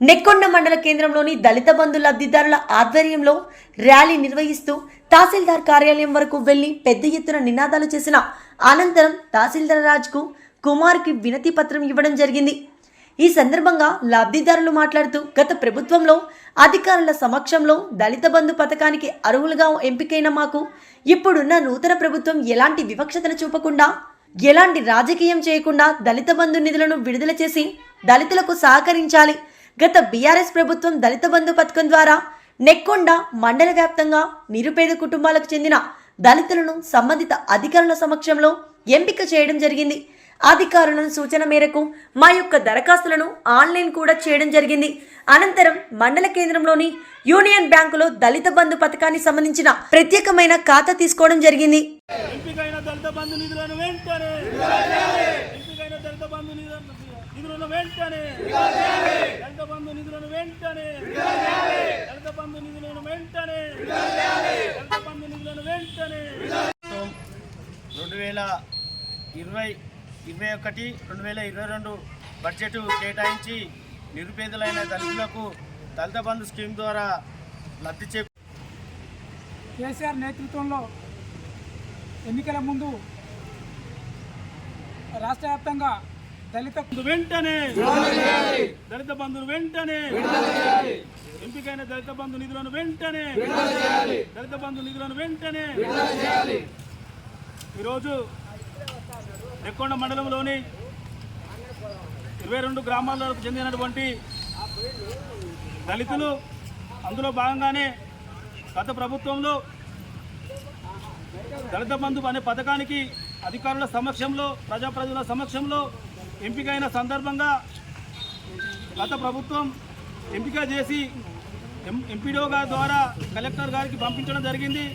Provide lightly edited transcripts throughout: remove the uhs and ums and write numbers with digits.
నెక్కొండ మండల కేంద్రంలోని దళిత బంధు లబ్ధిదారుల ఆధ్వర్యంలో ర్యాలీ నిర్వహిస్తూ తహసీల్దార్ కార్యాలయం వరకు వెళ్లి పెద్ద ఎత్తున నినాదాలు చేసిన అనంతరం తహసీల్దార్ రాజ్కు కుమార్కి వినతి పత్రం ఇవ్వడం జరిగింది. ఈ సందర్భంగా లబ్ధిదారులు మాట్లాడుతూ గత ప్రభుత్వంలో అధికారుల సమక్షంలో దళిత బంధు పథకానికి అర్హులుగా ఎంపికైన మాకు ఇప్పుడున్న నూతన ప్రభుత్వం ఎలాంటి వివక్షతను చూపకుండా ఎలాంటి రాజకీయం చేయకుండా దళిత బంధు నిధులను విడుదల చేసి దళితులకు సహకరించాలి. గత బీఆర్ఎస్ ప్రభుత్వం దళిత బంధు పథకం ద్వారా నెక్కొండ మండల వ్యాప్తంగా నిరుపేద కుటుంబాలకు చెందిన దళితులను సంబంధిత అధికారుల సమక్షంలో ఎంపిక చేయడం జరిగింది. అధికారుల సూచన మేరకు మా యొక్క దరఖాస్తులను ఆన్లైన్ కూడా చేయడం జరిగింది. అనంతరం మండల కేంద్రంలోని యూనియన్ బ్యాంకులో దళిత బంధు పథకానికి సంబంధించిన ప్రత్యేకమైన ఖాతా తీసుకోవడం జరిగింది. (2021, 2022) బడ్జెట్ కేటాయించి నిరుపేదలైన దళితులకు దళిత బంధు స్కీమ్ ద్వారా లబ్ధి కేసీఆర్ నేతృత్వంలో ఎన్నికల ముందు రాష్ట్ర వ్యాప్తంగా దళిత బంధును వెంటనే ఎంపికైన దళిత బంధు నిధులను వెంటనే దళిత బంధు నిధులను వెంటనే ఈరోజు నెక్కొండ మండలంలోని 22 గ్రామాలకు చెందినటువంటి దళితులు అందులో భాగంగానే గత ప్రభుత్వంలో దళిత బంధు అనే పథకానికి అధికారుల సమక్షంలో ప్రజల సమక్షంలో ఎంపికైన సందర్భంగా గత ప్రభుత్వం ఎంపిక చేసి ఎంపీడీఓ గారి ద్వారా కలెక్టర్ గారికి పంపించడం జరిగింది.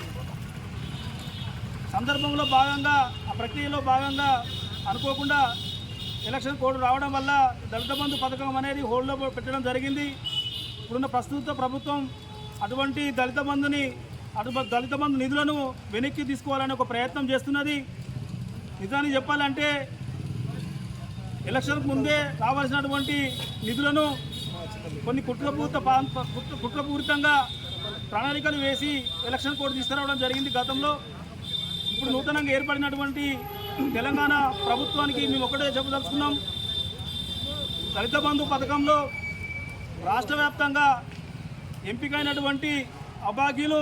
సందర్భంలో భాగంగా ఆ ప్రక్రియలో భాగంగా అనుకోకుండా ఎలక్షన్ కోడ్ రావడం వల్ల దళిత బంధు పథకం అనేది హోల్డ్లో పెట్టడం జరిగింది. ఇప్పుడున్న ప్రస్తుత ప్రభుత్వం అటువంటి దళిత బంధు నిధులను వెనక్కి తీసుకోవాలని ఒక ప్రయత్నం చేస్తున్నది. నిజానికి చెప్పాలంటే ఎలక్షన్కు ముందే రావాల్సినటువంటి నిధులను కొన్ని కుట్రపూరితంగా ప్రణాళికలు వేసి ఎలక్షన్ కోడ్ తీసుకురావడం జరిగింది గతంలో. ఇప్పుడు నూతనంగా ఏర్పడినటువంటి తెలంగాణ ప్రభుత్వానికి మేము ఒకటే చెప్పదలుచుకున్నాం, దళిత బంధు పథకంలో రాష్ట్ర వ్యాప్తంగా ఎంపికైనటువంటి అభాగ్యులు